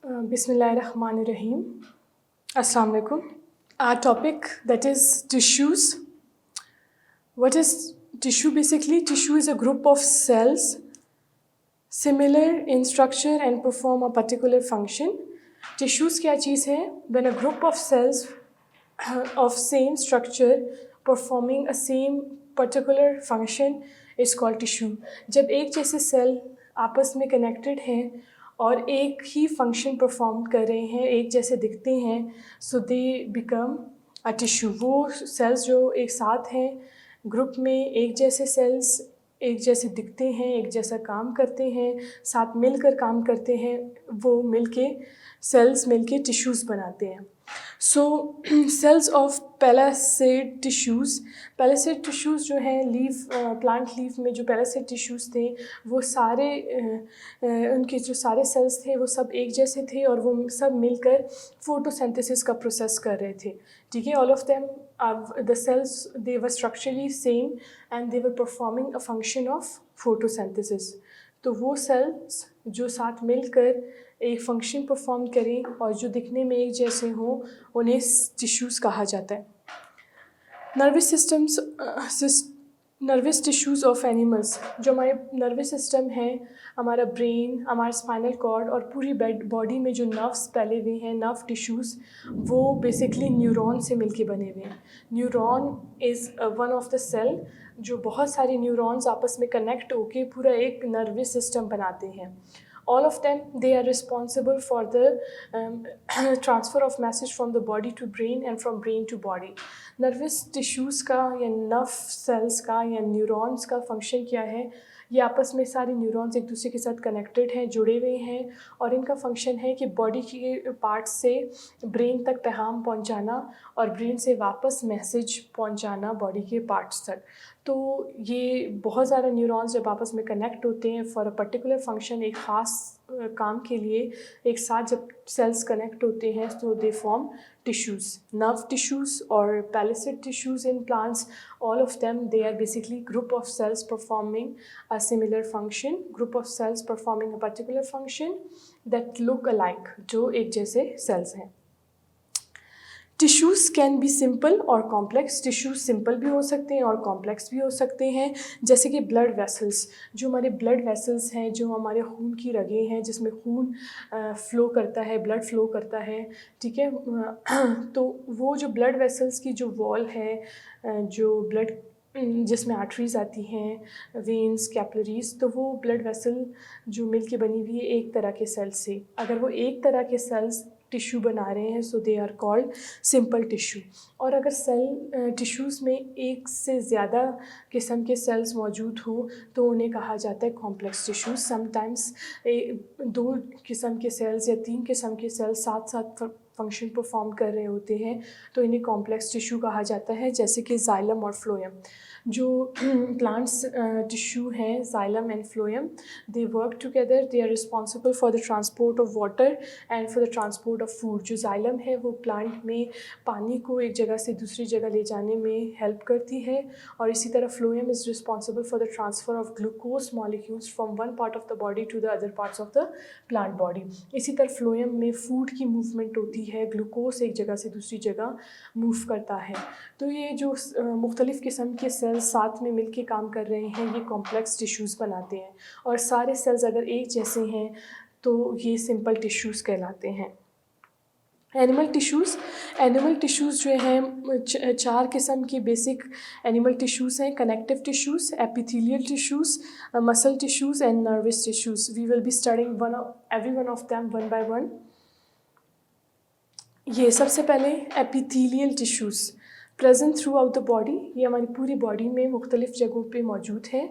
Bismillahirrahmanirrahim. Assalamu alaikum. Our topic, that is tissues. What is tissue basically? Tissue is a group of cells similar in structure and perform a particular function. Tissues क्या चीज़ है? When a group of cells of same structure performing a same particular function is called tissue. जब एक जैसे cell आपस में connected हैं और एक ही फंक्शन परफॉर्म कर रहे हैं, एक जैसे दिखते हैं, so they become a tissue. वो सेल्स जो एक साथ हैं ग्रुप में, एक जैसे सेल्स एक जैसे दिखते हैं, एक जैसा काम करते हैं, साथ मिलकर काम करते हैं, वो मिलके सेल्स मिलके टिश्यूज़ बनाते हैं. So cells of palisade tissues. Palisade tissues जो हैं लीफ प्लांट लीफ में जो पैलासेड टिश्यूज़ थे वो सारे उनके जो सारे सेल्स थे वो सब एक जैसे थे और वो सब मिलकर फोटोसिंथेसिस का प्रोसेस कर रहे थे. ठीक है, all of them the cells they were structurally same and they were performing a function of photosynthesis. तो वो सेल्स जो साथ मिलकर एक फंक्शन परफॉर्म करें और जो दिखने में एक जैसे हों उन्हें टिश्यूज़ कहा जाता है. Nervous tissues of animals. जो हमारे नर्वस सिस्टम है, हमारा ब्रेन, हमारा स्पाइनल कॉर्ड और पूरी बॉडी में जो नर्व्स फैले हुए हैं, नर्व टिश्यूज़, वो बेसिकली न्यूरॉन से मिलके बने हुए हैं. Neuron is one of the cell जो बहुत सारे न्यूरॉन्स आपस में कनेक्ट होके पूरा एक नर्वस सिस्टम बनाते हैं. All of them, they are responsible for the transfer of message from the body to brain and from brain to body. Nervous tissues का या नर्व सेल्स का या न्यूरॉन्स का फंक्शन क्या है? ये आपस में सारे न्यूरॉन्स एक दूसरे के साथ कनेक्टेड हैं, जुड़े हुए हैं और इनका फंक्शन है कि बॉडी के पार्ट से ब्रेन तक पैगाम पहुंचाना और ब्रेन से वापस मैसेज पहुंचाना बॉडी के पार्ट्स तक. तो ये बहुत ज़्यादा न्यूरॉन्स जब आपस में कनेक्ट होते हैं फॉर अ पर्टिकुलर फंक्शन, एक ख़ास काम के लिए एक साथ जब सेल्स कनेक्ट होते हैं तो they form tissues. Nerve tissues और palisade tissues in plants, all of them, they are basically group of cells performing a similar function, group of cells performing a particular function that look alike, जो एक जैसे sales हैं. Tissues can be simple और complex. Tissues simple भी हो सकते हैं और कॉम्प्लेक्स भी हो सकते हैं. जैसे कि ब्लड वेसल्स. जो हमारे ब्लड वेसल्स हैं, जो हमारे खून की रगें हैं जिसमें खून फ़्लो करता है, ब्लड फ़्लो करता है. ठीक है, तो वो जो ब्लड वेसल्स की जो वॉल है, जो ब्लड जिसमें आर्टरीज़ आती हैं, वेन्स, कैपिलरीज़, तो वो ब्लड वेसल जो मिल के बनी हुई है एक तरह के सेल्स से. अगर वो एक तरह के सेल्स टिश्यू बना रहे हैं so they are called simple tissue. और अगर सेल टिश्यूज़ में एक से ज़्यादा किस्म के सेल्स मौजूद हो तो उन्हें कहा जाता है कॉम्प्लेक्स टिश्यूज़. समटाइम्स 2 किस्म के सेल्स या 3 किस्म के सेल्स साथ साथ फंक्शन परफॉर्म कर रहे होते हैं तो इन्हें कॉम्प्लेक्स टिश्यू कहा जाता है. जैसे कि जाइलम और फ्लोएम. जो प्लांट्स टिश्यू हैं, xylem and phloem, they work together. They are responsible for the transport of water and for the transport of food. जो जाइलम है वो प्लांट में पानी को एक जगह से दूसरी जगह ले जाने में हेल्प करती है और इसी तरह phloem is responsible for the transfer of glucose molecules from one part of the body to the other parts of the plant body. इसी तरह फ्लोएम में फूड की मूवमेंट होती है, ग्लूकोज एक जगह से दूसरी जगह मूव करता है. तो ये जो मुख्तलिफ़ किस्म के सेल्स साथ में मिलके काम कर रहे हैं ये कॉम्प्लेक्स टिश्यूज़ बनाते हैं. और सारे सेल्स अगर एक जैसे हैं तो ये सिंपल टिश्यूज़ कहलाते हैं. एनिमल टिश्यूज़ जो हैं 4 किस्म की बेसिक एनिमल टिश्यूज़ हैं. Connective tissues, epithelial tissues, muscle tissues and nervous tissues. We will be studying every one of them one by one. ये सबसे पहले epithelial tissues present throughout the body. ये हमारी पूरी बॉडी में मुख्तलिफ़ जगहों पे मौजूद है.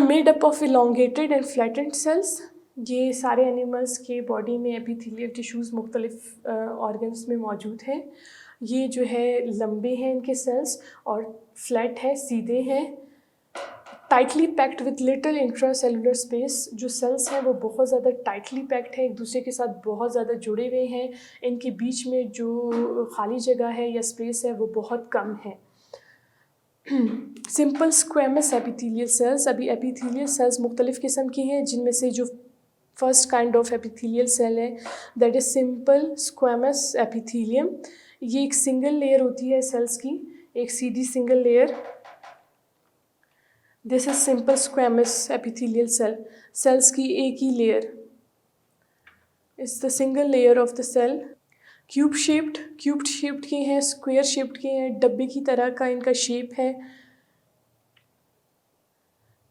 Made up of elongated and flattened cells. ये सारे एनिमल्स के बॉडी में एपिथेलियल टिश्यूज़ मुख्तलिफ़ ऑर्गन्स में मौजूद हैं. ये जो है लंबे हैं इनके सेल्स और फ्लैट है, सीधे हैं. Tightly packed with little intra cellular space. जो सेल्स हैं वो बहुत ज़्यादा टाइटली पैक्ड है, एक दूसरे के साथ बहुत ज़्यादा जुड़े हुए हैं. इनके बीच में जो खाली जगह है या स्पेस है वो बहुत कम है. Simple squamous epithelial cells. अभी एपिथेलियल सेल्स मुख्तलिफ़ किस्म की हैं जिनमें से जो first kind of epithelial cell है that is simple squamous epithelium. ये एक सिंगल लेयर होती है सेल्स की, एक सीधी single layer. This is simple squamous epithelial cell, cells की एक ही layer is the single layer of the cell. Cube shaped के हैं, स्क्वायर शेप्ड के हैं, डब्बे की तरह का इनका शेप है।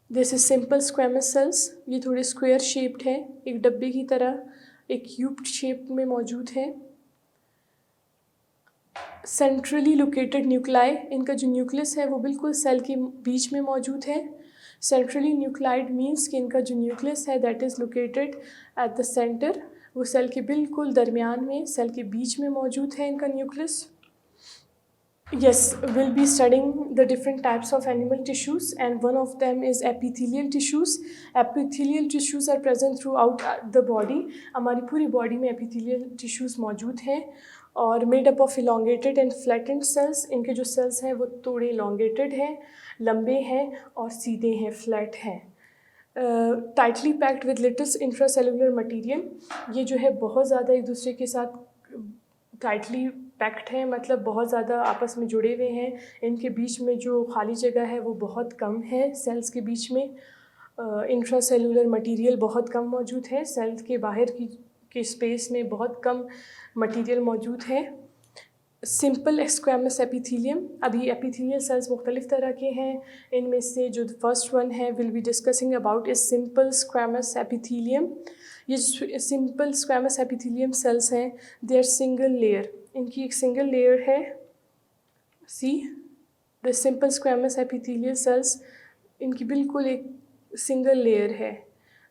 This is simple squamous cells, ये थोड़े स्क्वायर शेप्ड है, एक डब्बे की तरह एक क्यूब्ड शेप में मौजूद है। सेंट्रली लोकेटेड न्यूक्लाई, इनका जो न्यूक्लियस है वो बिल्कुल सेल के बीच में मौजूद है। सेंट्रली न्यूक्लाइड मीन्स कि इनका जो न्यूक्लियस है that is located at the centre, वो सेल के बिल्कुल दरमियान में, सेल के बीच में मौजूद है इनका nucleus. Yes, we'll be studying the different types of animal tissues, and one of them is epithelial tissues. Epithelial tissues are present throughout the body. हमारी पूरी बॉडी में epithelial tissues मौजूद हैं और made up of elongated and flattened cells. इनके जो cells हैं वो थोड़े elongated हैं, लंबे हैं और सीधे हैं, flat हैं। Tightly packed with little intracellular material, ये जो है बहुत ज़्यादा एक दूसरे के साथ टाइटली पैक्ड है, मतलब बहुत ज़्यादा आपस में जुड़े हुए हैं। इनके बीच में जो खाली जगह है वो बहुत कम है सेल्स के बीच में। इंट्रासेलुलर मटेरियल बहुत कम मौजूद है, सेल के बाहर की स्पेस में बहुत कम मटेरियल मौजूद है। सिंपल स्क्वेमस एपिथेलियम, अभी एपिथेलियल सेल्स मुख्तलिफ तरह के हैं, इनमें से जो फर्स्ट वन है will be discussing about is simple squamous epithelium. ये सिंपल स्क्वेमस एपिथेलियम सेल्स हैं, दे आर सिंगल लेयर, इनकी एक सिंगल लेयर है। See the simple squamous epithelial sales, इनकी बिल्कुल एक सिंगल लेयर है,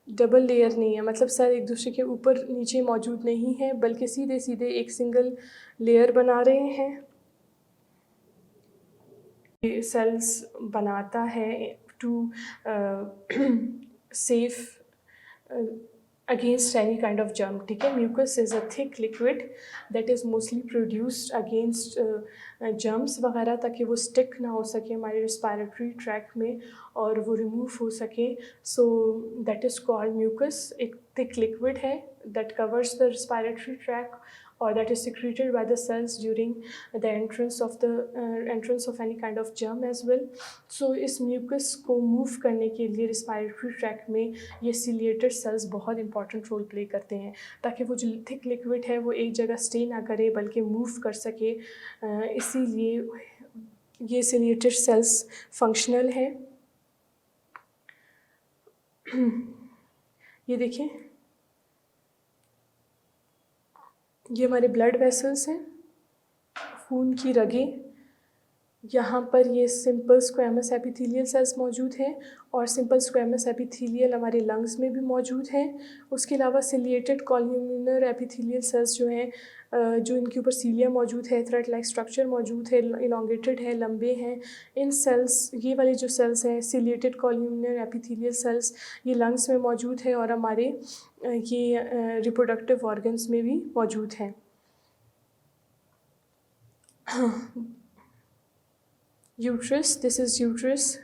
डबल लेयर नहीं है, मतलब सेल एक दूसरे के ऊपर नीचे मौजूद नहीं है बल्कि सीधे सीधे एक सिंगल लेयर बना रहे हैं। ये सेल्स बनाता है to safe against any kind of germ, ठीक है। Mucus is a thick liquid that is mostly produced against germs वगैरह, ताकि वो स्टिक ना हो सके हमारे रिस्पायरेटरी ट्रैक में और वो रिमूव हो सके। So that is called mucus. एक थिक लिक्विड है that covers the respiratory tract or that is secreted by the cells during the entrance of any kind of germ as well. So इस mucus को move करने के लिए respiratory tract में ये ciliated cells बहुत important role play करते हैं, ताकि वो जो thick liquid है वो एक जगह stay ना करे बल्कि move कर सके। इसीलिए ये ciliated cells functional है। ये देखें, ये हमारे ब्लड वेसल्स हैं, खून की रगें। यहाँ पर ये सिंपल स्क्वेमस एपिथेलियल सेल्स मौजूद हैं और सिंपल स्क्वेमस एपिथेलियल हमारे लंग्स में भी मौजूद हैं। उसके अलावा सिलिएटेड कॉल्यूमिनर एपिथेलियल सेल्स जो हैं, जो इनके ऊपर सीलिया मौजूद है, थ्रेड लाइक स्ट्रक्चर मौजूद है, इलोंगेटेड है, लंबे हैं। इन सेल्स, ये वाले जो सेल्स हैं सिलिएटेड कॉल्यूमिनर एपिथेलियल सेल्स, ये लंग्स में मौजूद है और हमारे ये रिप्रोडक्टिव ऑर्गन्स में भी मौजूद हैं। Uterus, this is uterus,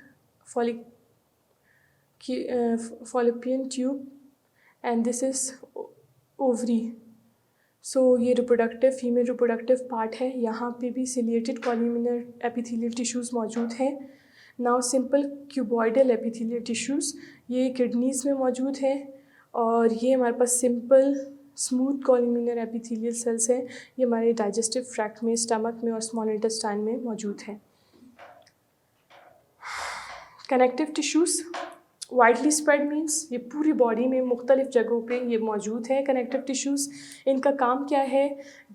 fallopian tube, and this is ovary. सो ये रिप्रोडक्टिव, फीमेल रिप्रोडक्टिव पार्ट है। यहाँ पे भी सिलिएटेड कॉल्यूमिनर एपिथेलियल टिश्यूज़ मौजूद हैं। Now simple cuboidal epithelial tissues, ये किडनीज़ में मौजूद है और ये हमारे पास simple smooth columnar epithelial cells हैं, ये हमारे डाइजेस्टिव ट्रैक्ट में, स्टमक में और स्मॉल इंटेस्टाइन में मौजूद हैं। Connective tissues widely spread means ये पूरी बॉडी में मुख्तलिफ जगहों पे ये मौजूद है। कनेक्टिव टिश्यूज़, इनका काम क्या है,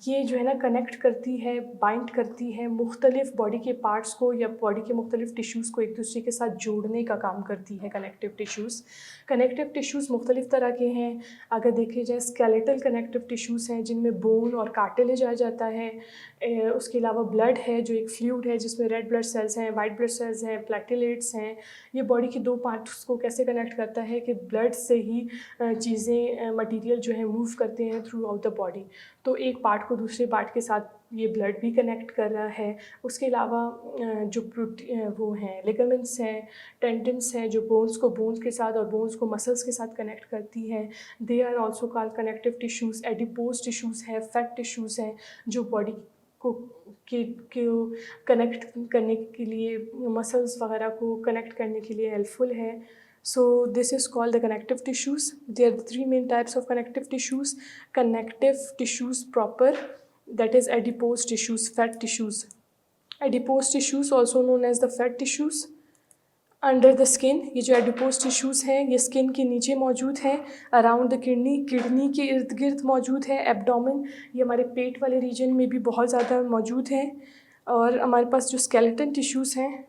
ये जो है ना कनेक्ट करती है, बाइंड करती है मुख्तलिफ बॉडी के पार्ट्स को या बॉडी के मुख्तलिफ टिश्यूज़ को एक दूसरे के साथ जोड़ने का काम करती है कनेक्टिव टिश्यूज़। कनेक्टिव टिश्यूज़ मुख्तलिफ तरह के हैं। अगर देखे जाए स्केलेटल कनेक्टिव टिश्यूज़ हैं जिनमें बोन और कार्टिलेज आ जाता है। उसके अलावा ब्लड है जो एक फ्लूइड है जिसमें रेड ब्लड सेल्स हैं, वाइट ब्लड सेल्स हैं, प्लेटलेट्स हैं। ये बॉडी के दो पार्ट्स को कैसे कनेक्ट करता है कि ब्लड से ही चीज़ें मटेरियल जो है मूव करते हैं थ्रू आउट द बॉडी। तो एक पार्ट को दूसरे पार्ट के साथ ये ब्लड भी कनेक्ट कर रहा है। उसके अलावा जो वो हैं लिगामेंट्स हैं, टेंडन्स हैं, जो बोन्स को बोन्स के साथ और बोन्स को मसल्स के साथ कनेक्ट करती हैं। They are also called connective tissues. Adipose tissues हैं, फैट टिश्यूज़ हैं, जो बॉडी को कनेक्ट करने के लिए, मसल्स वगैरह को कनेक्ट करने के लिए हेल्पफुल है। So this is called the connective tissues. There are three main types of connective tissues. Connective tissues proper, that is adipose tissues, fat tissues. Adipose tissues also known as the fat tissues. Under the skin, ये जो adipose tissues हैं ये skin के नीचे मौजूद हैं। Around the kidney के इर्द गिर्द मौजूद है। एब्डोमेन, ये हमारे पेट वाले रीजन में भी बहुत ज़्यादा मौजूद है। और हमारे पास जो स्केलेटन टिश्यूज़ हैं,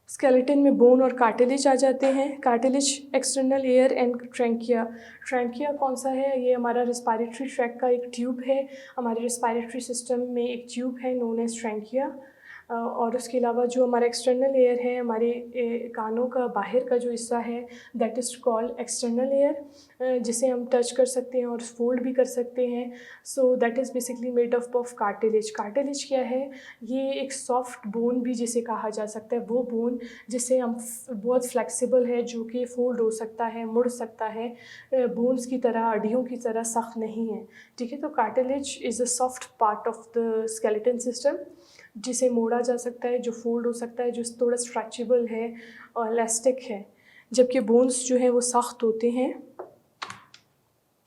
स्केलेटन में बोन और कार्टिलेज आ जाते हैं। Cartilage, external ear and trachea. Trachea कौन सा है? ये हमारा रिस्पायरेटरी ट्रैक का एक ट्यूब है। हमारे रिस्पायरेटरी सिस्टम में एक ट्यूब है नोन एज ट्रैंकिया। और उसके अलावा जो हमारा एक्सटर्नल एयर है, हमारे कानों का बाहर का जो हिस्सा है, that is called external air, जिसे हम टच कर सकते हैं और फोल्ड भी कर सकते हैं। सो that is basically made up of cartilage. Cartilage क्या है? ये एक सॉफ्ट बोन भी जिसे कहा जा सकता है, वो बोन जिसे हम बहुत फ्लेक्सिबल है, जो कि फोल्ड हो सकता है, मुड़ सकता है, बोन्स की तरह, हड्डियों की तरह सख्त नहीं है। ठीक है, तो cartilage is a soft part of the skeleton system, जिसे मोड़ा जा सकता है, जो फोल्ड हो सकता है, जो थोड़ा स्ट्रेचेबल है और इलास्टिक है। जबकि बोन्स जो है वो सख्त होते हैं।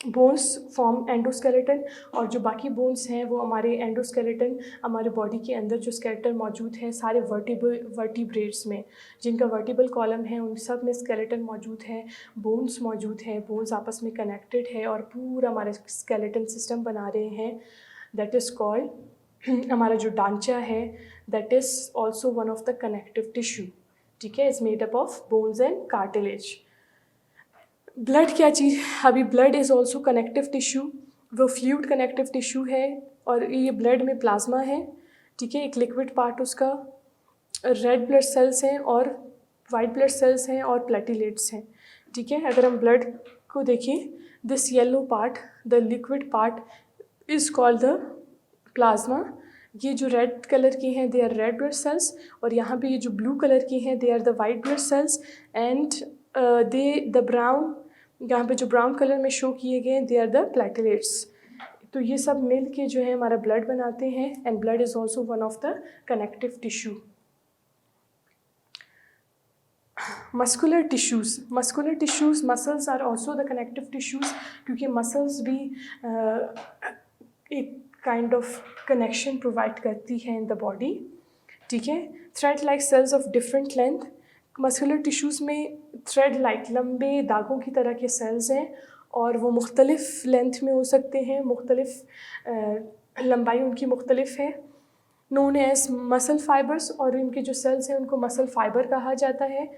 बोन्स फॉर्म एंडोस्केलेटन, और जो बाकी बोन्स हैं वो हमारे एंडोस्केलेटन, हमारे बॉडी के अंदर जो स्केलेटन मौजूद है सारे वर्टिब्रेट्स में, जिनका वर्टिबल कॉलम है उन सब में स्केलेटन मौजूद है, बोन्स मौजूद है, बोन्स आपस में कनेक्टेड है और पूरा हमारे स्केलेटन सिस्टम बना रहे हैं। दैट इज़ कॉल्ड, हमारा जो ढांचा है that is also one of the connective tissue. ठीक है, is made up of bones and cartilage. Blood क्या चीज़? अभी blood is also connective tissue, वो फ्लूइड कनेक्टिव टिश्यू है और ये ब्लड में प्लाज्मा है। ठीक है, एक लिक्विड पार्ट उसका, रेड ब्लड सेल्स हैं और वाइट ब्लड सेल्स हैं और प्लेटिलेट्स हैं। ठीक है, अगर हम ब्लड को देखें, this yellow part, the liquid part is called the plasma. ये जो रेड कलर की हैं they are red blood cells, और यहाँ पे ये जो ब्लू कलर की हैं they are the white blood cells, and the brown, यहाँ पे जो ब्राउन कलर में शो किए गए हैं दे आर द प्लेटलेट्स। तो ये सब मिल के जो है हमारा ब्लड बनाते हैं, and blood is also one of the connective tissue. Muscular tissues, muscles are also the connective tissues, क्योंकि मसल्स भी एक काइंड ऑफ कनेक्शन प्रोवाइड करती है इन द बॉडी। ठीक है, thread like cells of different length, muscular tissues में thread like लंबे दागों की तरह के सेल्स हैं और वो मुख्तलिफ़ लेंथ में हो सकते हैं, मुख्तलिफ़ लंबाई उनकी मुख्तलिफ है। नोन एज मसल फाइबर्स, और इनके जो सेल्स हैं उनको मसल फाइबर कहा जाता है।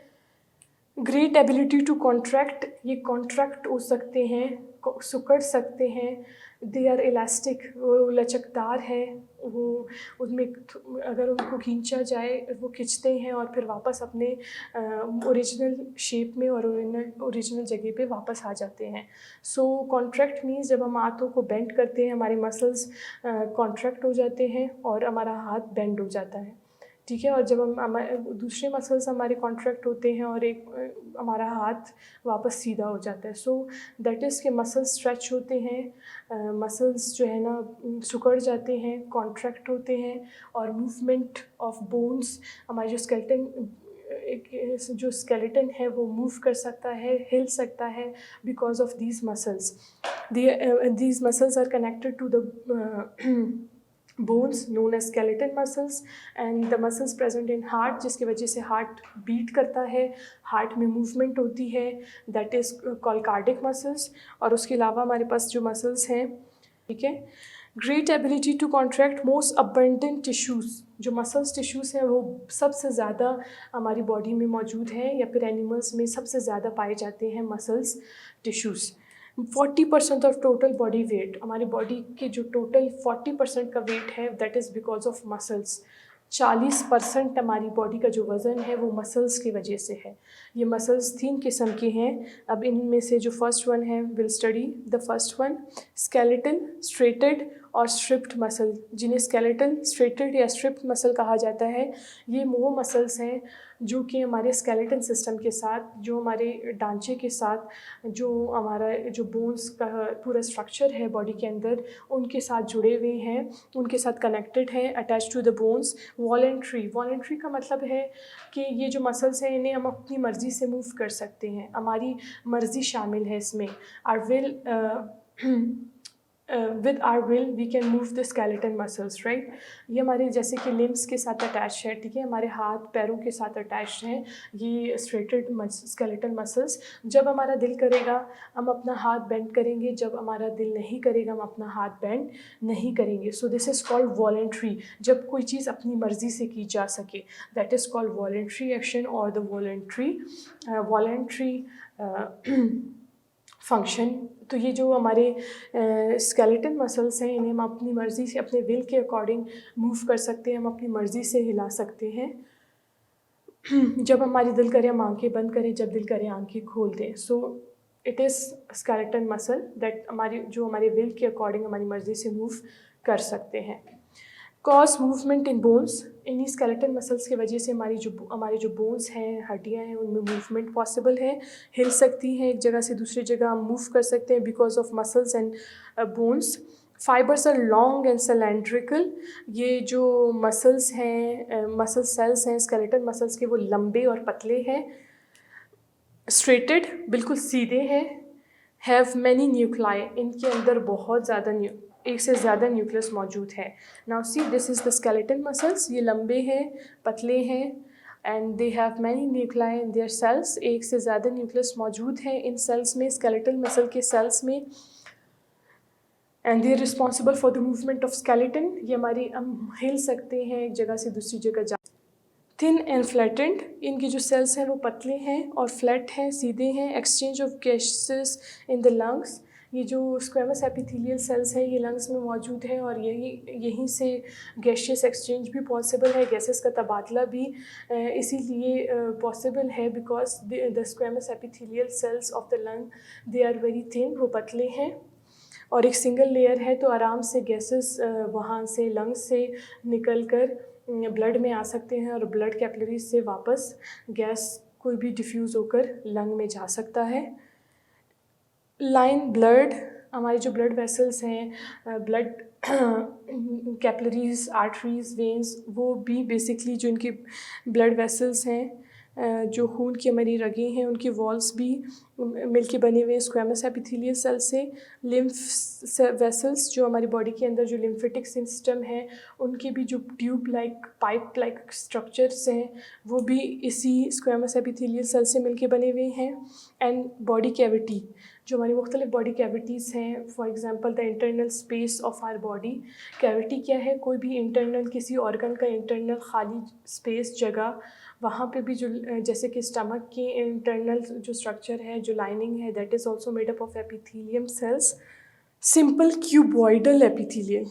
ग्रेट एबिलिटी टू कॉन्ट्रैक्ट, ये कॉन्ट्रैक्ट हो सकते हैं, सिकुड़ सकते हैं। दे आर इलास्टिक, वो लचकदार है, वो उनमें अगर उनको खींचा जाए वो खींचते हैं और फिर वापस अपने ओरिजिनल शेप में और ओरिजिनल जगह पे वापस आ जाते हैं। सो कॉन्ट्रैक्ट मीन्स जब हम हाथों को बेंड करते हैं हमारे मसल्स कॉन्ट्रैक्ट हो जाते हैं और हमारा हाथ बेंड हो जाता है। ठीक है, और जब हम दूसरे मसल्स हमारे कॉन्ट्रैक्ट होते हैं और एक हमारा हाथ वापस सीधा हो जाता है। सो दैट इज़ के मसल्स स्ट्रेच होते हैं, मसल्स जो है ना सिकुड़ जाते हैं, कॉन्ट्रैक्ट होते हैं, और मूवमेंट ऑफ बोन्स, हमारे जो स्केलेटन है वो मूव कर सकता है, हिल सकता है because of these muscles. These muscles are connected to the bones known as skeleton muscles and the muscles present in heart, जिसकी वजह से हार्ट बीट करता है, हार्ट में मूवमेंट होती है, that is called cardiac muscles. और उसके अलावा हमारे पास जो मसल्स हैं, ठीक है, great ability to contract most abundant tissues, जो मसल्स टिश्यूज़ हैं वो सबसे ज़्यादा हमारी बॉडी में मौजूद है या फिर एनिमल्स में सबसे ज़्यादा पाए जाते हैं muscles tissues. 40% of total body weight, हमारी बॉडी के जो टोटल 40% का वेट है that is because of muscles. 40% हमारी बॉडी का जो वज़न है वो मसल्स की वजह से है। ये मसल्स 3 किस्म के हैं। अब इनमें से जो फर्स्ट वन है, will study the first one, skeletal, striated और स्ट्रिप्ड मसल। जिन्हें स्केलेटल, स्ट्रेटेड या स्ट्रिप्ड मसल कहा जाता है, ये वो मसल्स हैं जो कि हमारे स्केलेटन सिस्टम के साथ, जो हमारे ढांचे के साथ, जो हमारा जो बोन्स का पूरा स्ट्रक्चर है बॉडी के अंदर, उनके साथ जुड़े हुए हैं, उनके साथ कनेक्टेड हैं, attach to the bones. Voluntary का मतलब है कि ये जो मसल्स हैं इन्हें हम अपनी मर्ज़ी से मूव कर सकते हैं, हमारी मर्ज़ी शामिल है इसमें। Our will with our will we can move the skeleton muscles, right. ये हमारे जैसे कि लिम्स के साथ अटैच है, ठीक है, हमारे हाथ पैरों के साथ अटैच हैं ये स्ट्रेटेड स्केलेटन मसल्स। जब हमारा दिल करेगा हम अपना हाथ बेंड करेंगे, जब हमारा दिल नहीं करेगा हम अपना हाथ बेंड नहीं करेंगे। So this is called voluntary, जब कोई चीज़ अपनी मर्ज़ी से की जा सके, that is called voluntary action और द वॉलेंट्री फंक्शन। तो ये जो हमारे स्केलेटन मसल्स हैं इन्हें हम अपनी मर्ज़ी से, अपने विल के अकॉर्डिंग मूव कर सकते हैं, हम अपनी मर्ज़ी से हिला सकते हैं। जब हमारी दिल करे हम आंखें बंद करें, जब दिल करे आंखें खोल दें। So it is skeleton muscle that हमारे विल के अकॉर्डिंग हमारी मर्ज़ी से मूव कर सकते हैं। कॉज मूवमेंट इन बोन्स, इन्हीं स्केलेटन मसल्स की वजह से हमारे जो बोन्स हैं, हड्डियाँ हैं, उनमें मूवमेंट पॉसिबल है, हिल सकती हैं, एक जगह से दूसरी जगह हम मूव कर सकते हैं because of muscles and bones. Fibres are long and cylindrical, ये जो मसल्स हैं, मसल सेल्स हैं स्केलेटन मसल्स के, वो लंबे और पतले हैं। स्ट्रेटेड, बिल्कुल सीधे हैं। हैव मैनी न्यूक्लाई, इनके अंदर बहुत ज़्यादा एक से ज़्यादा न्यूक्लियस मौजूद है। Now see this is the skeleton muscles, ये लंबे हैं, पतले हैं, and they have many nuclei in their cells, एक से ज़्यादा न्यूक्लियस मौजूद है इन सेल्स में, स्केलेटल मसल के सेल्स में। And they are responsible for the movement of skeleton, ये हम हिल सकते हैं एक जगह से दूसरी जगह जा। थिन एंड फ्लैटेंड, इनके जो सेल्स हैं वो पतले हैं और फ्लैट हैं, सीधे हैं। Exchange of gases in the lungs, ये जो स्क्वेमस एपिथेलियल सेल्स हैं ये लंग्स में मौजूद है और यहीं से गैशियस एक्सचेंज भी पॉसिबल है, गैसेस का तबादला भी इसीलिए पॉसिबल है because the squamous epithelial cells of the lung they are very thin, वो पतले हैं और एक सिंगल लेयर है, तो आराम से गैसेस वहाँ से लंग्स से निकल कर ब्लड में आ सकते हैं और ब्लड कैपिलरीज से वापस गैस कोई भी डिफ्यूज़ होकर लंग में जा सकता है। लाइन ब्लड, हमारे जो ब्लड वेसल्स हैं, ब्लड कैपिलरीज, आर्टरीज, वेन्स, वो भी बेसिकली जो इनके ब्लड वेसल्स हैं, जो खून की हमारी रगें हैं, उनकी वॉल्स भी मिलके बने हुए हैं स्क्वेमस एपिथेलियल सेल से। लिम्फ वेसल्स, जो हमारी बॉडी के अंदर जो लिम्फेटिक सिस्टम है, उनके भी जो tube like, pipe like structures हैं, वो भी इसी स्क्वेमस एपिथेलियल सेल से मिलके बने हुए हैं। एंड बॉडी कैविटी, जो हमारी मुख्तलिफ बॉडी कैविटीज़ हैं, for example the internal space of our body. Cavity क्या है? कोई भी इंटरनल, किसी ऑर्गन का इंटरनल खाली स्पेस, जगह, वहाँ पे भी जो जैसे कि स्टमक की इंटरनल जो स्ट्रक्चर है, जो लाइनिंग है, that is also made up of epithelium cells. Simple cuboidal epithelial,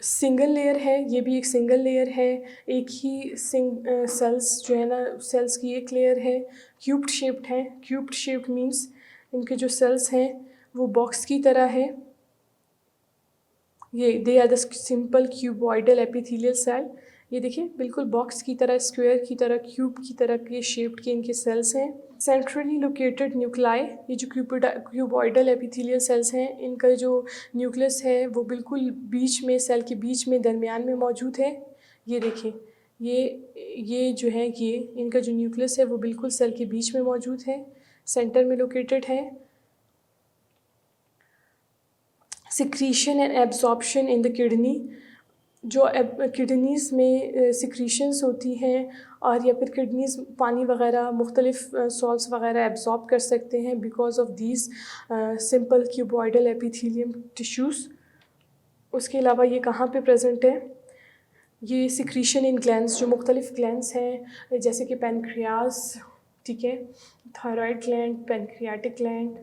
single layer है, ये भी एक सिंगल लेयर है, एक ही सेल्स जो है ना, सेल्स की एक लेयर है। क्यूब्ड शेप्ड है, क्यूब्ड शेप्ड मीन्स इनके जो सेल्स हैं वो बॉक्स की तरह है। ये they are the simple cuboidal epithelial cell, ये देखिए बिल्कुल बॉक्स की तरह, स्क्वायर की तरह, क्यूब की तरह के शेप्ड के इनके सेल्स हैं। सेंट्रली लोकेटेड न्यूक्लाई, ये जो क्यूबॉइडल एपिथेलियल सेल्स हैं, इनका जो न्यूक्लियस है वो बिल्कुल बीच में, सेल के बीच में, दरमियान में मौजूद है। ये देखिए, ये जो है, ये इनका जो न्यूक्लियस है वो बिल्कुल सेल के बीच में मौजूद है, सेंटर में लोकेटेड है। Secretion and absorption in the kidney, जो किडनीज़ में सिक्रीशंस होती हैं और या फिर किडनीज़ पानी वगैरह, मुख्तलिफ सॉल्ट्स वगैरह एब्जॉर्ब कर सकते हैं because of these simple cuboidal epithelium tissues. उसके अलावा ये कहाँ पे प्रेजेंट है? ये सिक्रीशन इन ग्लैंड्स, जो मुख्तलिफ ग्लैंड्स हैं जैसे कि पैनक्रियाज, ठीक है, थायराइड ग्लैंड, पैनक्रियाटिक ग्लैंड,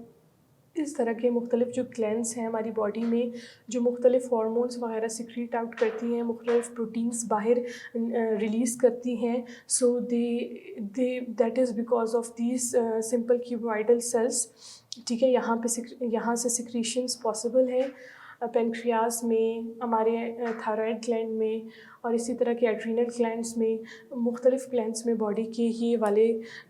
इस तरह के मुख्तलिफ़ जो ग्लैंड्स हैं हमारी बॉडी में, जो मुख्तलिफ़ हार्मोन्स वगैरह सिक्रीट आउट करती हैं, मुख्तलिफ़ प्रोटीन्स बाहर रिलीज़ करती हैं। So they that is because of these simple cuboidal cells. ठीक है, यहाँ से सिक्रीशंस पॉसिबल है पेनक्रियाज में, हमारे थायराइड ग्लैंड में, और इसी तरह के एड्रीनल ग्लैंड्स में, मुख्तलिफ़ ग्लैंड्स में बॉडी के ये वाले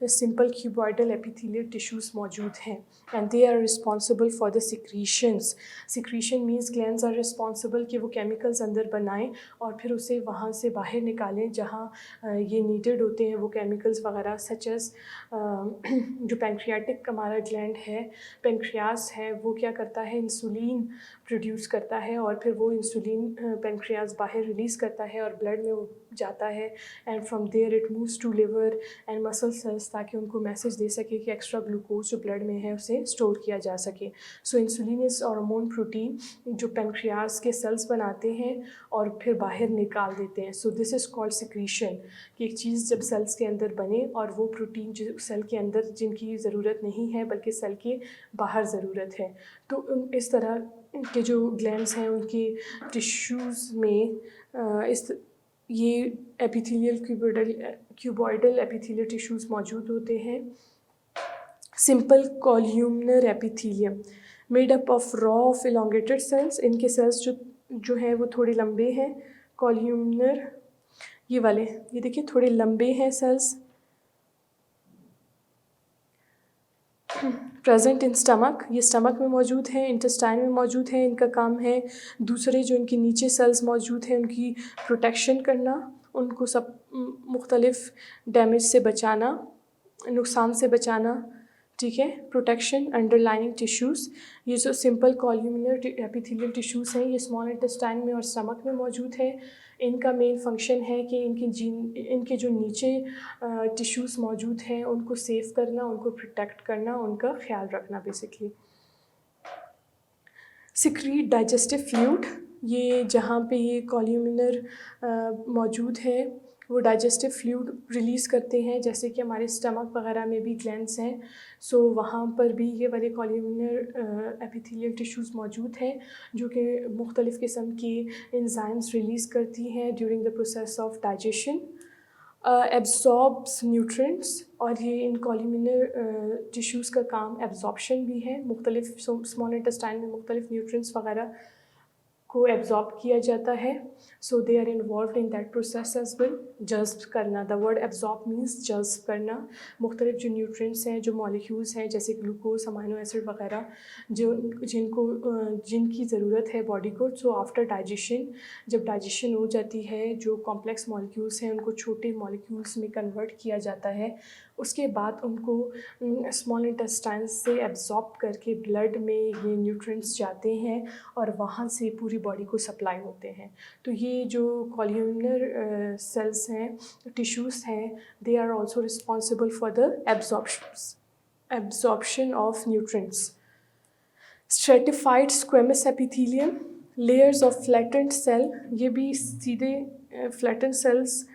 सिंपल क्यूबॉइडल एपिथेलियल टिश्यूज़ मौजूद हैं and they are responsible for the secretions. Secretion means glands are responsible कि वो केमिकल्स अंदर बनाएं और फिर उसे वहाँ से बाहर निकालें जहाँ ये नीडेड होते हैं वो केमिकल्स वगैरह, सच एज़ जो पैंक्रियाटिक हमारा ग्लैंड है, पेनक्रियास है, वो क्या करता है, इंसुलिन प्रोड्यूस करता है और फिर वो इंसुलिन पेनक्रियास बाहर रिलीज़ करता है और ब्लड में वो जाता है and from there it moves to liver and muscle cells, ताकि उनको मैसेज दे सके कि एक्स्ट्रा ग्लूकोज जो ब्लड में है उसे स्टोर किया जा सके। सो इंसुलिन इज़ हार्मोन प्रोटीन जो पेनक्रियास के सेल्स बनाते हैं और फिर बाहर निकाल देते हैं। So this is called secretion, कि एक चीज़ जब सेल्स के अंदर बने और वो प्रोटीन जो सेल के अंदर जिनकी ज़रूरत नहीं है बल्कि सेल के बाहर ज़रूरत है। तो इस तरह के जो ग्लैंड्स हैं उनके टिश्यूज़ में ये एपिथेलियल क्यूबॉइडल एपिथेलियल टिश्यूज़ मौजूद होते हैं। Simple columnar epithelium made up of row of elongated cells. इनके सेल्स जो हैं वो थोड़े लंबे हैं। कॉल्यूमनर ये वाले, ये देखिए थोड़े लंबे हैं सेल्स। प्रेजेंट इन स्टमक, ये स्टमक में मौजूद है, इंटेस्टाइन में मौजूद है। इनका काम है दूसरे जो इनके नीचे सेल्स मौजूद हैं उनकी प्रोटेक्शन करना, उनको सब मुख्तलिफ डैमेज से बचाना, नुकसान से बचाना। ठीक है, प्रोटेक्शन अंडरलाइनिंग टिश्यूज़। ये जो सिंपल कॉल्यूमिनर एपिथेलियल टिश्यूज़ हैं ये स्मॉल इंटेस्टाइन में और स्टमक में मौजूद है। इनका मेन फंक्शन है कि इनके जो नीचे टिश्यूज़ मौजूद हैं उनको सेव करना, उनको प्रोटेक्ट करना, उनका ख्याल रखना बेसिकली। सिक्रीट डाइजेस्टिव फ्लूइड, ये जहाँ पे ये कॉल्यूमिनर मौजूद है वो डाइजेस्टिव फ्लूइड रिलीज़ करते हैं, जैसे कि हमारे स्टमक वगैरह में भी ग्लैंड्स हैं। सो वहाँ पर भी ये वाले कॉल्यूमिनर एपिथेलियल टिश्यूज़ मौजूद हैं जो कि मुख्तलिफ़ किस्म की एंजाइम्स रिलीज़ करती हैं during the process of digestion. Absorbs nutrients, और ये इन कॉल्यूमिनर टिश्यूज़ का काम एब्जॉर्प्शन भी है। मुख्तलिफ स्मॉल इंटेस्टाइन में मुख्तलिफ न्यूट्रिएंट्स वगैरह को एब्जॉर्ब किया जाता है। So they are involved in that process as well. जज्ब करना, द वर्ड एब्जॉर्ब मीन्स जज्ब करना। मुख्तलिफ जो न्यूट्रिएंट्स हैं, जो मॉलिक्यूल्स हैं जैसे ग्लूकोज, अमाइनो एसिड वगैरह, जिनकी ज़रूरत है बॉडी को, सो आफ्टर डाइजेशन, जब डाइजेशन हो जाती है, जो कॉम्प्लेक्स मॉलिक्यूल्स हैं उनको छोटे मॉलिक्यूल्स में कन्वर्ट किया जाता है। उसके बाद उनको स्मॉल इंटेस्टाइन से एब्जॉर्ब करके ब्लड में ये न्यूट्रिएंट्स जाते हैं और वहाँ से पूरी बॉडी को सप्लाई होते हैं। तो ये जो कॉल्यूमिनर सेल्स हैं, टिश्यूज़ हैं, they are also responsible for the absorption of nutrients. Stratified squamous epithelium, layers of flattened cell, ये भी सीधे फ्लैटेंड सेल्स,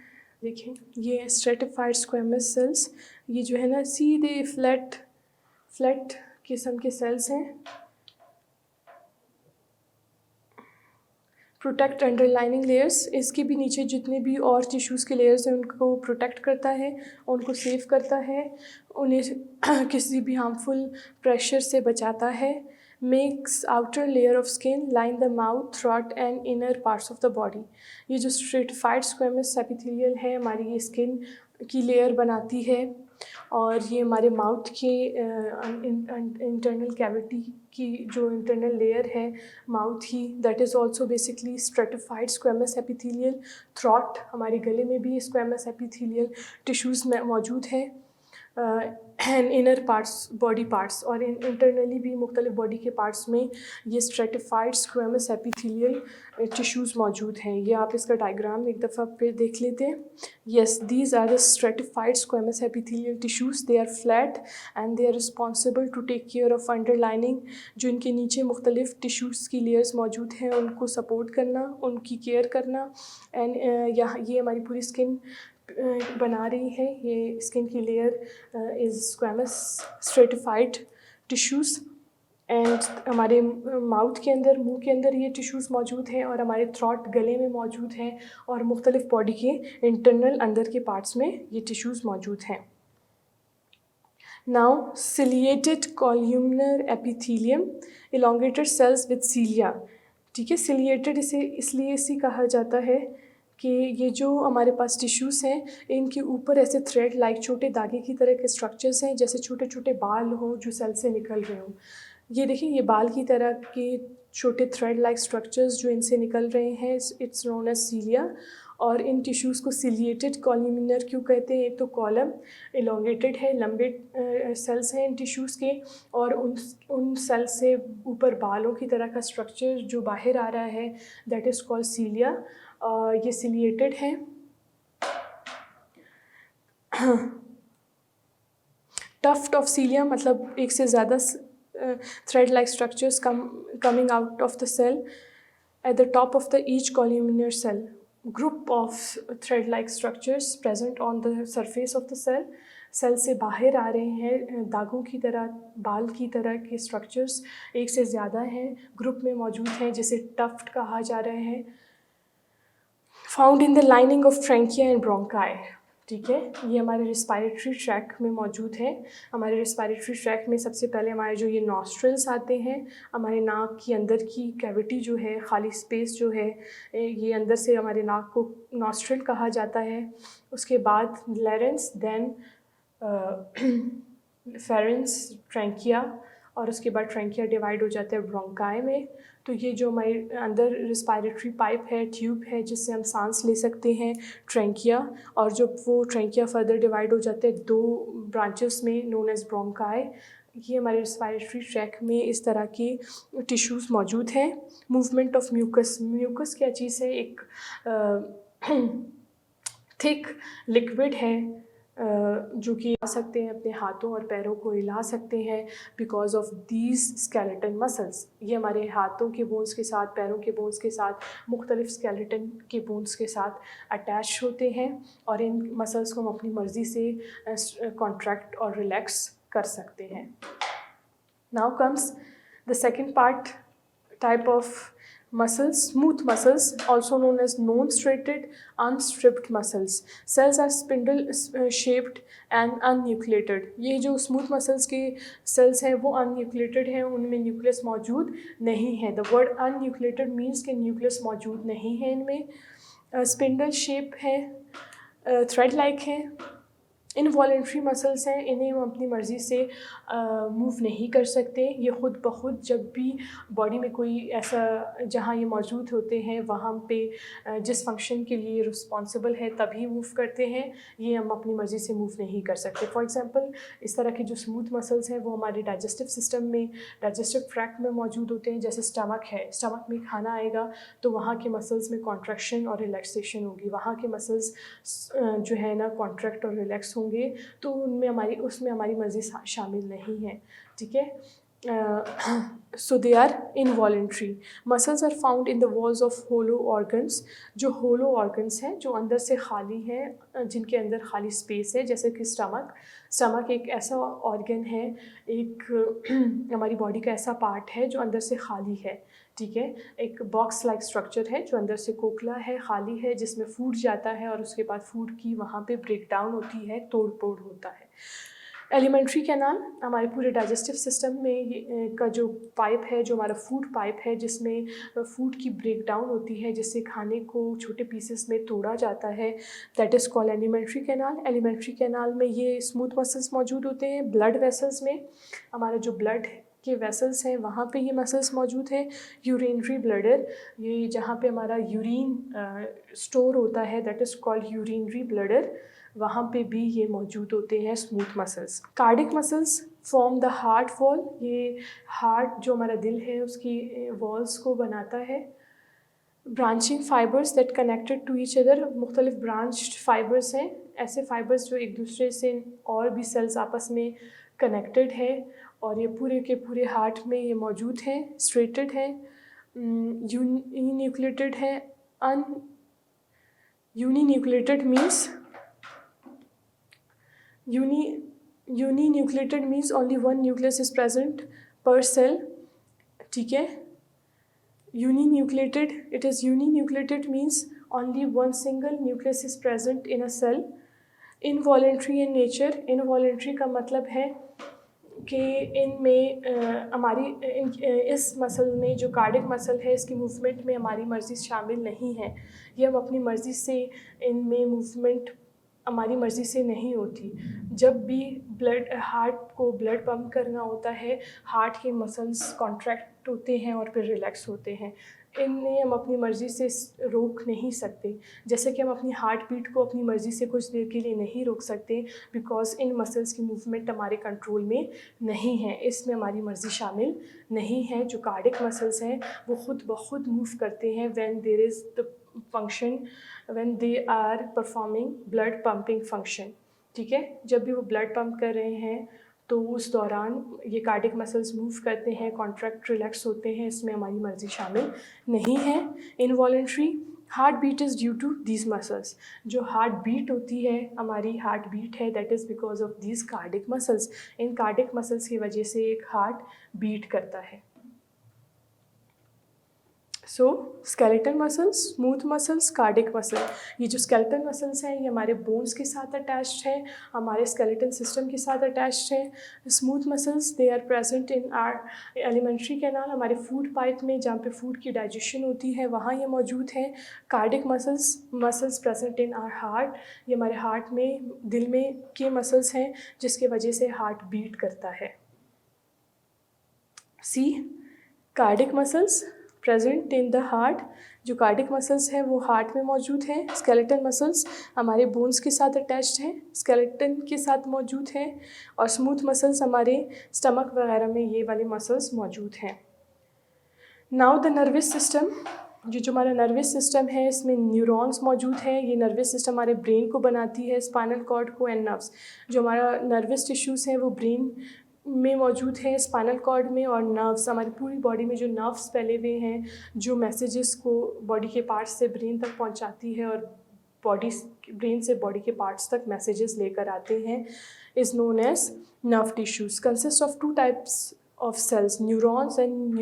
देखें ये स्ट्रेटिफाइड स्क्वेमस सेल्स, ये जो है ना सीधे फ्लैट किस्म के सेल्स हैं। प्रोटेक्ट अंडरलाइनिंग लेयर्स, इसके भी नीचे जितने भी और टिश्यूज़ के लेयर्स हैं उनको प्रोटेक्ट करता है, उनको सेव करता है, उन्हें किसी भी हार्मफुल प्रेशर से बचाता है। Makes outer layer of skin line the mouth, throat and inner parts of the body. ये जो स्ट्रेटिफाइड स्क्वेमस एपिथेलियल है हमारी ये स्किन की लेयर बनाती है और ये हमारे माउथ के इंटरनल कैविटी की जो इंटरनल लेयर है mouth he, that is also basically stratified squamous epithelial. Throat, हमारे गले में भी स्क्वेमस एपिथेलियल टिश्यूज़ में मौजूद है। And inner parts, body parts, और इंटरनली भी मुख्तलिफ बॉडी के पार्ट्स में ये स्ट्रेटिफाइड स्क्वेमस एपिथेलियल टिश्यूज़ मौजूद हैं। ये आप इसका डायग्राम एक दफ़ा फिर देख लेते हैं। Yes, these are the stratified squamous epithelial tissues, they are flat and they are responsible to take care of underlining. जो इनके नीचे मुख्तलिफ टिश्यूज़ की लेयर्स मौजूद हैं उनको सपोर्ट करना, उनकी केयर करना। एंड यहाँ ये हमारी पूरी स्किन बना रही है, ये स्किन की layer is squamous stratified tissues. And हमारे माउथ के अंदर, मुंह के अंदर ये टिश्यूज़ मौजूद हैं, और हमारे थ्रोट, गले में मौजूद हैं, और मुख्तलिफ बॉडी के इंटरनल अंदर के पार्ट्स में ये टिश्यूज़ मौजूद हैं. Now ciliated columnar epithelium, elongated cells with cilia. ठीक है, सिलिएटेड इसे इसलिए कहा जाता है कि ये जो हमारे पास टिश्यूज़ हैं, इनके ऊपर ऐसे थ्रेड लाइक छोटे धागे की तरह के स्ट्रक्चर्स हैं, जैसे छोटे छोटे बाल हों जो सेल से निकल रहे हों. ये देखिए, ये बाल की तरह के छोटे थ्रेड लाइक स्ट्रक्चर्स जो इनसे निकल रहे हैं, इट्स नोन एज सीलिया. और इन टिश्यूज़ को सिलिएटेड कॉल्यूमिनर क्यों कहते हैं? एक तो कॉलम इलोंगेटेड है, लंबे सेल्स हैं इन टिश्यूज़ के, और उन सेल से ऊपर बालों की तरह का स्ट्रक्चर जो बाहर आ रहा है, दैट इज़ कॉल्ड सीलिया. ये सिलिएटेड है. टफ्ट ऑफ सीलिया मतलब एक से ज़्यादा thread like structures coming out of the cell at the top of the each columnar cell. Group of thread like structures present on the surface of the cell. Cell से बाहर आ रहे हैं दागों की तरह, बाल की तरह के स्ट्रक्चर्स एक से ज़्यादा हैं, ग्रुप में मौजूद हैं, जिसे टफ्ट कहा जा रहा है. Found in the lining of trachea and bronchi. ठीक है, ये हमारे रिस्पायरेटरी ट्रैक में मौजूद है. हमारे रिस्पायरेटरी ट्रैक में सबसे पहले हमारे जो ये नॉस्ट्रल्स आते हैं, हमारे नाक की अंदर की कैविटी जो है, खाली स्पेस जो है, ये अंदर से हमारे नाक को नॉस्ट्रल कहा जाता है. उसके बाद लैरेंस, देन फेरेंस, ट्रैंकिया, और उसके बाद ट्रैंकिया डिवाइड हो जाता है ब्रोंकाई में. तो ये जो हमारे अंदर रिस्पायरेटरी पाइप है, ट्यूब है, जिससे हम सांस ले सकते हैं, ट्रैंकिया. और जब वो ट्रैंकिया फर्दर डिवाइड हो जाते हैं 2 ब्रांचेस में, नोन एज ब्रोंकाई. ये हमारे रिस्पायरेटरी ट्रैक में इस तरह के टिश्यूज़ मौजूद हैं. Movement of mucus. म्यूकस क्या चीज़ है? एक थिक लिक्विड है जो कि आ सकते हैं, अपने हाथों और पैरों को हिला सकते हैं because of these skeleton muscles. ये हमारे हाथों के बोन्स के साथ, पैरों के बोन्स के साथ, मुख्तलिफ स्केलेटन के बोन्स के साथ अटैच होते हैं, और इन मसल्स को हम अपनी मर्ज़ी से कॉन्ट्रैक्ट और रिलैक्स कर सकते हैं. Now comes the second part, type of muscles, smooth muscles, also known as non-striated unstripped muscles. Cells are spindle shaped and unnucleated. ये जो smooth muscles के cells हैं वो unnucleated हैं, उनमें nucleus मौजूद नहीं है. The word unnucleated means कि nucleus मौजूद नहीं है इनमें. spindle shape है, thread like है. इनवॉलेंट्री मसल्स हैं, इन्हें हम अपनी मर्ज़ी से मूव नहीं कर सकते. ये ख़ुद ब खुद जब भी बॉडी में कोई ऐसा जहाँ ये मौजूद होते हैं वहाँ पे जिस फंक्शन के लिए रिस्पॉन्सिबल है तभी मूव करते हैं. ये हम अपनी मर्ज़ी से मूव नहीं कर सकते. फॉर एग्ज़ाम्पल, इस तरह के जो स्मूथ मसल्स हैं वो हमारे डाइजेस्टिव सिस्टम में, डाइजेस्टिव ट्रैक्ट में मौजूद होते हैं. जैसे स्टमक है, स्टमक में खाना आएगा तो वहाँ के मसल्स में कॉन्ट्रैक्शन और रिलैक्सेशन होगी. वहाँ के मसल्स जो है ना कॉन्ट्रैक्ट और रिलैक्स होंगे, तो उसमें हमारी मर्ज़ी शामिल नहीं है. ठीक है, so they are involuntary. Muscles are found in the walls of hollow organs. जो होलो ऑर्गन्स हैं, जो अंदर से खाली हैं, जिनके अंदर खाली स्पेस है, जैसे कि स्टमक एक ऐसा ऑर्गन है, एक हमारी बॉडी का ऐसा पार्ट है जो अंदर से खाली है. ठीक है, एक बॉक्स लाइक स्ट्रक्चर है जो अंदर से खोखला है, खाली है, जिसमें फूड जाता है और उसके बाद फूड की वहाँ पे ब्रेक डाउन होती है, तोड़ फोड़ होता है. एलिमेंट्री कैनाल हमारे पूरे डाइजेस्टिव सिस्टम में का जो पाइप है, जो हमारा फूड पाइप है, जिसमें फूड की ब्रेक डाउन होती है, जिससे खाने को छोटे पीसेस में तोड़ा जाता है, that is called alimentary canal. Alimentary canal में ये स्मूथ मसल्स मौजूद होते हैं. ब्लड वेसल्स में हमारा जो ब्लड के वेसल्स हैं वहाँ पे ये मसल्स मौजूद हैं. यूरिनरी ब्लडर, ये जहाँ पे हमारा यूरिन स्टोर होता है, that is called urinary bladder. वहाँ पे भी ये मौजूद होते हैं smooth muscles. Cardiac muscles form the heart wall. ये हार्ट जो हमारा दिल है उसकी वॉल्स को बनाता है. Branching fibres that connected to each other. मुख्तलिफ ब्रांच्ड फाइबर्स हैं, ऐसे फाइबर्स जो एक दूसरे से और भी सेल्स आपस में कनेक्टेड है, और ये पूरे के पूरे हार्ट में ये मौजूद हैं. स्ट्रेटेड है, यूनिन्यूक्लिएटेड है. Uninucleated means uninucleated means only one nucleus is present per cell. ठीक है। Uninucleated, it is uninucleated means only one single nucleus is present in a cell. Involuntary in nature, involuntary का मतलब है कि इनमें इस मसल में जो कार्डिक मसल है इसकी मूवमेंट में हमारी मर्ज़ी शामिल नहीं है। ये हम अपनी मर्ज़ी से इनमें मूवमेंट हमारी मर्ज़ी से नहीं होती। जब भी हार्ट को ब्लड पंप करना होता है, हार्ट के मसल्स कॉन्ट्रैक्ट होते हैं और फिर रिलैक्स होते हैं। इन्हें हम अपनी मर्ज़ी से रोक नहीं सकते। जैसे कि हम अपनी हार्ट बीट को अपनी मर्ज़ी से कुछ देर के लिए नहीं रोक सकते, बिकॉज़ इन मसल्स की मूवमेंट हमारे कंट्रोल में नहीं है, इसमें हमारी मर्ज़ी शामिल नहीं है। जो कार्डिक मसल्स हैं वो ख़ुद ब खुद मूव करते हैं when there is the function, when they are performing blood pumping function. ठीक है, जब भी वो ब्लड पंप कर रहे हैं तो उस दौरान ये कार्डिक मसल्स मूव करते हैं, कॉन्ट्रैक्ट रिलैक्स होते हैं, इसमें हमारी मर्ज़ी शामिल नहीं है। Involuntary heartbeat is due to these muscles. जो हार्ट बीट होती है, हमारी हार्ट बीट है, that is because of these cardiac muscles. इन कार्डिक मसल्स की वजह से एक हार्ट बीट करता है। So skeleton muscles, smooth muscles, cardiac muscle. ये जो स्केलेटन मसल्स हैं ये हमारे बोन्स के साथ अटैच्ड हैं, हमारे स्केलेटन सिस्टम के साथ अटैच्ड हैं। Smooth muscles they are present in our alimentary canal, हमारे फूड पाइप में जहाँ पे फूड की डाइजेशन होती है वहाँ ये मौजूद हैं। Cardiac muscles present in are heart, ये हमारे हार्ट में, दिल में के मसल्स हैं जिसके वजह से हार्ट बीट करता है। See cardiac muscles present in the heart. जो कार्डिक मसल्स हैं वो हार्ट में मौजूद हैं। स्केलेटन मसल्स हमारे बोन्स के साथ अटैच्ड हैं, स्केलेटन के साथ मौजूद हैं। और स्मूथ मसल्स हमारे स्टमक वगैरह में ये वाले मसल्स मौजूद हैं। नाउ द नर्वस सिस्टम, जो हमारा नर्वस सिस्टम है इसमें न्यूरॉन्स मौजूद हैं। ये नर्वस सिस्टम हमारे ब्रेन को बनाती है, स्पाइनल कॉर्ड को एंड नर्व्स। जो हमारा नर्वस टिश्यूज़ हैं वो ब्रेन में मौजूद है, स्पाइनल कॉर्ड में, और नर्व्स हमारी पूरी बॉडी में जो नर्व्स फैले हुए हैं जो मैसेजेस को बॉडी के पार्ट्स से ब्रेन तक पहुंचाती है और ब्रेन से बॉडी के पार्ट्स तक मैसेजेस लेकर आते हैं, is known as nerve tissues. Consist of 2 types of cells, neurons and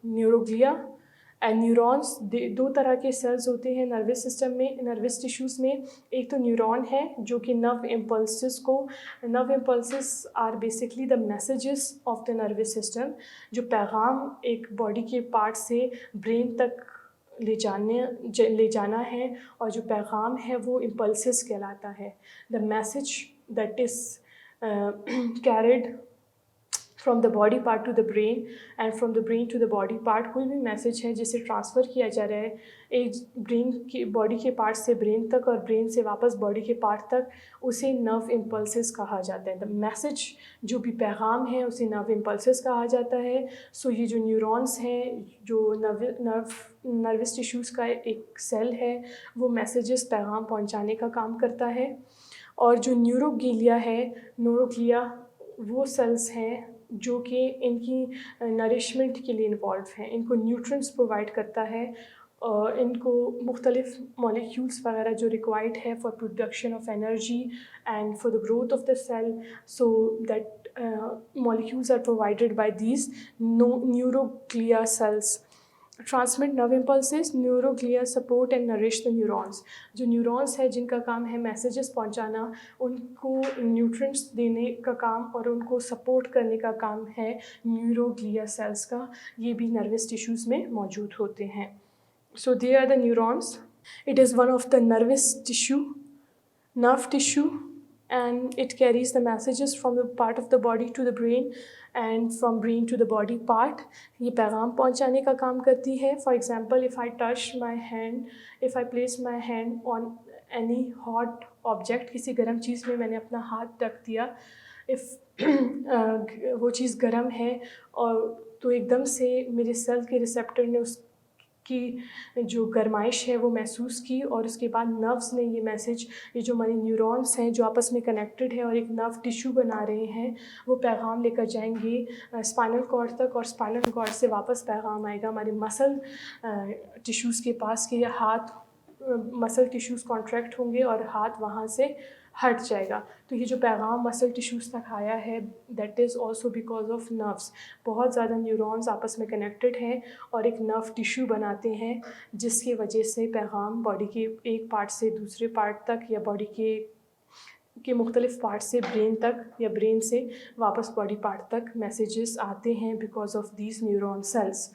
neuroglia and neurons. 2 तरह के सेल्स होते हैं नर्वस सिस्टम में, नर्वस टिश्यूज़ में। एक तो न्यूरॉन है जो कि nerve impulses are basically the messages of the nervous system. जो पैगाम एक बॉडी के पार्ट से ब्रेन तक ले जाना है, और जो पैगाम है वो इम्पल्सेस कहलाता है। The message that is carried from the body part to the brain and from the brain to the body part, कोई भी मैसेज है जिसे ट्रांसफ़र किया जा रहा है एक ब्रेन की बॉडी के पार्ट से ब्रेन तक और ब्रेन से वापस बॉडी के पार्ट तक, उसे नर्व इम्पल्सेस कहा जाता है। द मैसेज जो भी पैगाम है उसे नर्व इम्पल्सेस कहा जाता है। सो ये जो न्यूरॉन्स हैं, जो नर्वस टिश्यूज़ का एक सेल है, वो मैसेजेस पैगाम पहुंचाने का काम करता है। और जो न्यूरोग्लिया वो सेल्स हैं जो कि इनकी नरिशमेंट के लिए इन्वॉल्व हैं, इनको न्यूट्रिएंट्स प्रोवाइड करता है, और इनको मुख्तलिफ मॉलिक्यूल्स वगैरह जो रिक्वायर्ड है for production of energy and for the growth of the cell, so that molecules are provided by these neuroglia cells. Transmit nerve impulses, neuroglia support and nourish the neurons. जो neurons है जिनका काम है messages पहुंचाना, उनको nutrients देने का काम और उनको सपोर्ट करने का काम है न्यूरोग्लिया सेल्स का। ये भी नर्वस टिश्यूज़ में मौजूद होते हैं। So they are the neurons. It is one of the nerve tissue, and it carries the messages from the part of the body to the brain and from brain to the body part. ये पैगाम पहुंचाने का काम करती है. For example, if I place my hand on any hot object, किसी गर्म चीज़ में मैंने अपना हाथ रख दिया, वो चीज़ गर्म है और तो एकदम से मेरे सेल के रिसेप्टर ने उसकी जो गर्माइश है वो महसूस की, और उसके बाद नर्व्स ने ये मैसेज, ये जो हमारे न्यूरॉन्स हैं जो आपस में कनेक्टेड है और एक नर्व टिश्यू बना रहे हैं, वो पैगाम लेकर जाएंगे स्पाइनल कॉर्ड तक, और स्पाइनल कॉर्ड से वापस पैगाम आएगा हमारे मसल टिश्यूज़ के पास कि हाथ मसल टिश्यूज़ कॉन्ट्रैक्ट होंगे और हाथ वहाँ से हट जाएगा। तो ये जो पैगाम मसल टिश्यूज़ तक आया है, that is also because of nerves. बहुत ज़्यादा न्यूरॉन्स आपस में कनेक्टेड हैं और एक नर्व टिश्यू बनाते हैं, जिसकी वजह से पैगाम बॉडी के एक पार्ट से दूसरे पार्ट तक या बॉडी के मुख्तलिफ पार्ट से ब्रेन तक या ब्रेन से वापस बॉडी पार्ट तक मैसेजेस आते हैं because of these neuron cells.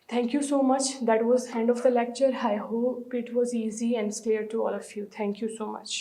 Thank you so much. That was end of the lecture. I hope it was easy and clear to all of you. Thank you so much.